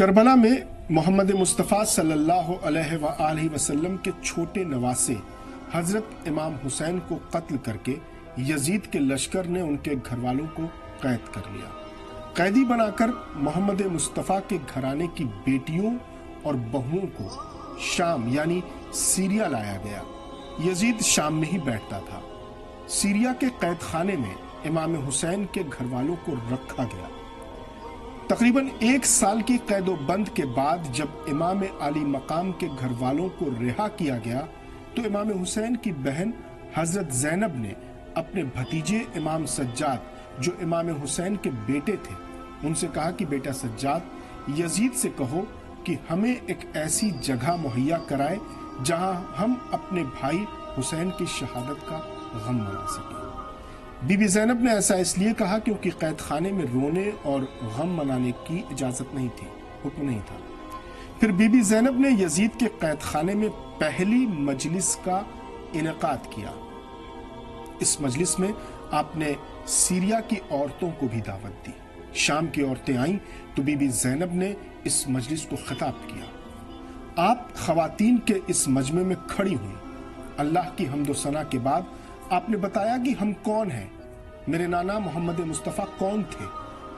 کربلا میں محمد مصطفیٰ صلی اللہ علیہ وسلم کے چھوٹے نواسے حضرت امام حسین کو قتل کر کے یزید کے لشکر نے ان کے گھر والوں کو قید کر لیا۔ قیدی بنا کر محمد مصطفیٰ کے گھرانے کی بیٹیوں اور بہوؤں کو شام یعنی سیریا لایا گیا۔ یزید شام میں ہی بیٹھتا تھا۔ سیریا کے قید خانے میں امام حسین کے گھر والوں کو رکھا گیا۔ تقریباً 1 سال کی قید و بند کے بعد جب امام علی مقام کے گھر والوں کو رہا کیا گیا تو امام حسین کی بہن حضرت زینب نے اپنے بھتیجے امام سجاد جو امام حسین کے بیٹے تھے ان سے کہا کہ بیٹا سجاد، یزید سے کہو کہ ہمیں ایک ایسی جگہ مہیا کرائے جہاں ہم اپنے بھائی حسین کی شہادت کا غم منا سکیں۔ بی بی زینب نے ایسا اس لیے کہا کیونکہ قید خانے میں رونے اور غم منانے کی اجازت نہیں تھی، حکم نہیں تھا۔ پھر بی بی زینب نے یزید کے قید خانے میں پہلی مجلس کا انعقاد کیا۔ اس مجلس میں آپ نے سیریا کی عورتوں کو بھی دعوت دی۔ شام کی عورتیں آئیں تو بی بی زینب نے اس مجلس کو خطاب کیا۔ آپ خواتین کے اس مجمع میں کھڑی ہوئیں۔ اللہ کی حمد و ثنا کے بعد آپ نے بتایا کہ ہم کون ہیں، میرے نانا محمد مصطفیٰ کون تھے،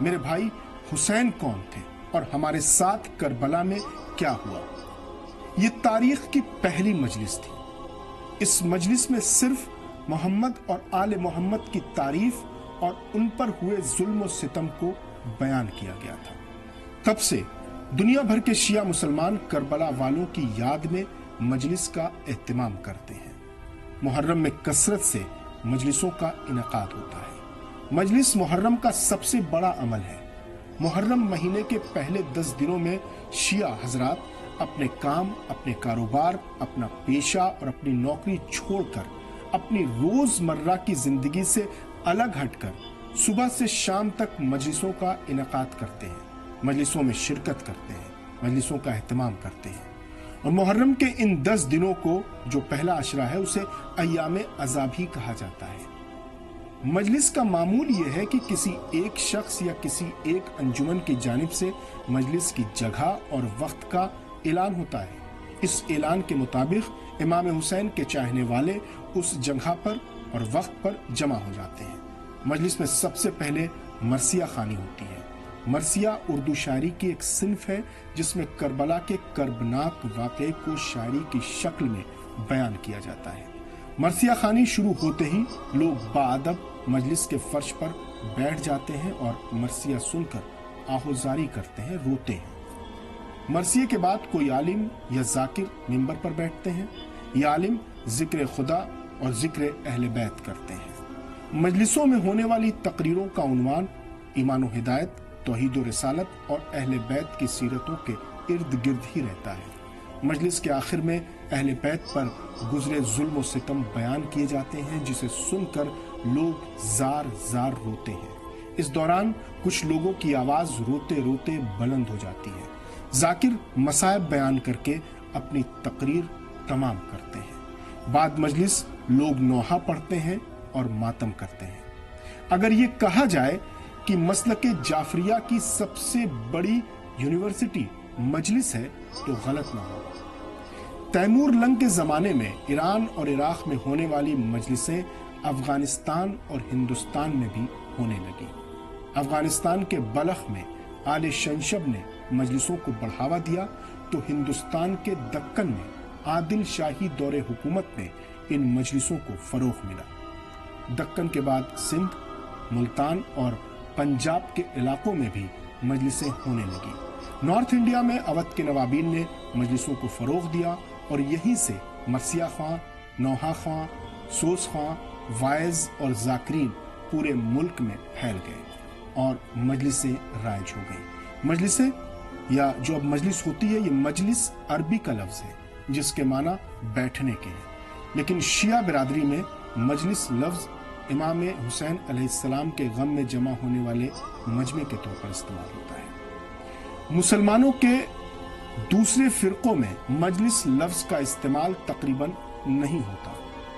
میرے بھائی حسین کون تھے اور ہمارے ساتھ کربلا میں کیا ہوا۔ یہ تاریخ کی پہلی مجلس تھی۔ اس مجلس میں صرف محمد اور آل محمد کی تعریف اور ان پر ہوئے ظلم و ستم کو بیان کیا گیا تھا۔ تب سے دنیا بھر کے شیعہ مسلمان کربلا والوں کی یاد میں مجلس کا اہتمام کرتے ہیں۔ محرم میں کثرت سے مجلسوں کا انعقاد ہوتا ہے۔ مجلس محرم کا سب سے بڑا عمل ہے۔ محرم مہینے کے پہلے 10 دنوں میں شیعہ حضرات اپنے کام، اپنے کاروبار، اپنا پیشہ اور اپنی نوکری چھوڑ کر اپنی روز مرہ کی زندگی سے الگ ہٹ کر صبح سے شام تک مجلسوں کا انعقاد کرتے ہیں، مجلسوں میں شرکت کرتے ہیں، مجلسوں کا اہتمام کرتے ہیں۔ اور محرم کے ان 10 دنوں کو جو پہلا عشرہ ہے اسے ایام عذابی کہا جاتا ہے۔ مجلس کا معمول یہ ہے کہ کسی ایک شخص یا کسی ایک انجمن کی جانب سے مجلس کی جگہ اور وقت کا اعلان ہوتا ہے۔ اس اعلان کے مطابق امام حسین کے چاہنے والے اس جگہ پر اور وقت پر جمع ہو جاتے ہیں۔ مجلس میں سب سے پہلے مرثیہ خوانی ہوتی ہے۔ مرثیہ اردو شاعری کی ایک صنف ہے جس میں کربلا کے کربناک واقعے کو شاعری کی شکل میں بیان کیا جاتا ہے۔ مرثیہ خوانی شروع ہوتے ہی لوگ باادب مجلس کے فرش پر بیٹھ جاتے ہیں اور مرثیہ سن کر آہوزاری کرتے ہیں، روتے ہیں۔ مرثیے کے بعد کوئی عالم یا ذاکر منبر پر بیٹھتے ہیں۔ یہ عالم ذکر خدا اور ذکر اہل بیت کرتے ہیں۔ مجلسوں میں ہونے والی تقریروں کا عنوان ایمان و ہدایت، توحید و رسالت اور اہل بیت کی سیرتوں کے ارد گرد ہی رہتا ہے۔ مجلس کے آخر میں اہل بیت پر گزرے ظلم و ستم بیان کیے جاتے ہیں جسے سن کر لوگ زار زار روتے ہیں۔ اس دوران کچھ لوگوں کی آواز روتے روتے بلند ہو جاتی ہے۔ ذاکر مصائب بیان کر کے اپنی تقریر تمام کرتے ہیں۔ بعد مجلس لوگ نوحہ پڑھتے ہیں اور ماتم کرتے ہیں۔ اگر یہ کہا جائے کہ مسلک جعفریہ کی سب سے بڑی یونیورسٹی مجلس ہے تو غلط نہ ہوگا۔ تیمور لنگ کے زمانے میں ایران اور عراق میں ہونے والی مجلسیں افغانستان اور ہندوستان میں بھی ہونے لگی۔ افغانستان کے بلخ میں آل شنشب نے مجلسوں کو بڑھاوا دیا تو ہندوستان کے دکن میں عادل شاہی دور حکومت میں ان مجلسوں کو فروغ ملا۔ دکن کے بعد سندھ، ملتان اور پنجاب کے علاقوں میں بھی مجلسیں ہونے لگی۔ نارتھ انڈیا میں اودھ کے نوابین نے مجلسوں کو فروغ دیا اور یہیں سے مرثیہ خواں، نوحہ خواں، سوز خواں، وائز اور ذاکرین پورے ملک میں پھیل گئے اور مجلسیں رائج ہو گئیں۔ مجلسیں یا جو اب مجلس ہوتی ہے، یہ مجلس عربی کا لفظ ہے جس کے معنی بیٹھنے کے ہیں، لیکن شیعہ برادری میں مجلس لفظ امام حسین علیہ السلام کے غم میں جمع ہونے والے مجمع کے طور پر استعمال ہوتا ہے۔ مسلمانوں کے دوسرے فرقوں میں مجلس لفظ کا استعمال تقریباً نہیں ہوتا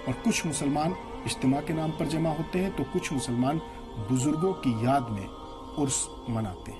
اور کچھ مسلمان اجتماع کے نام پر جمع ہوتے ہیں تو کچھ مسلمان بزرگوں کی یاد میں عرس مناتے ہیں۔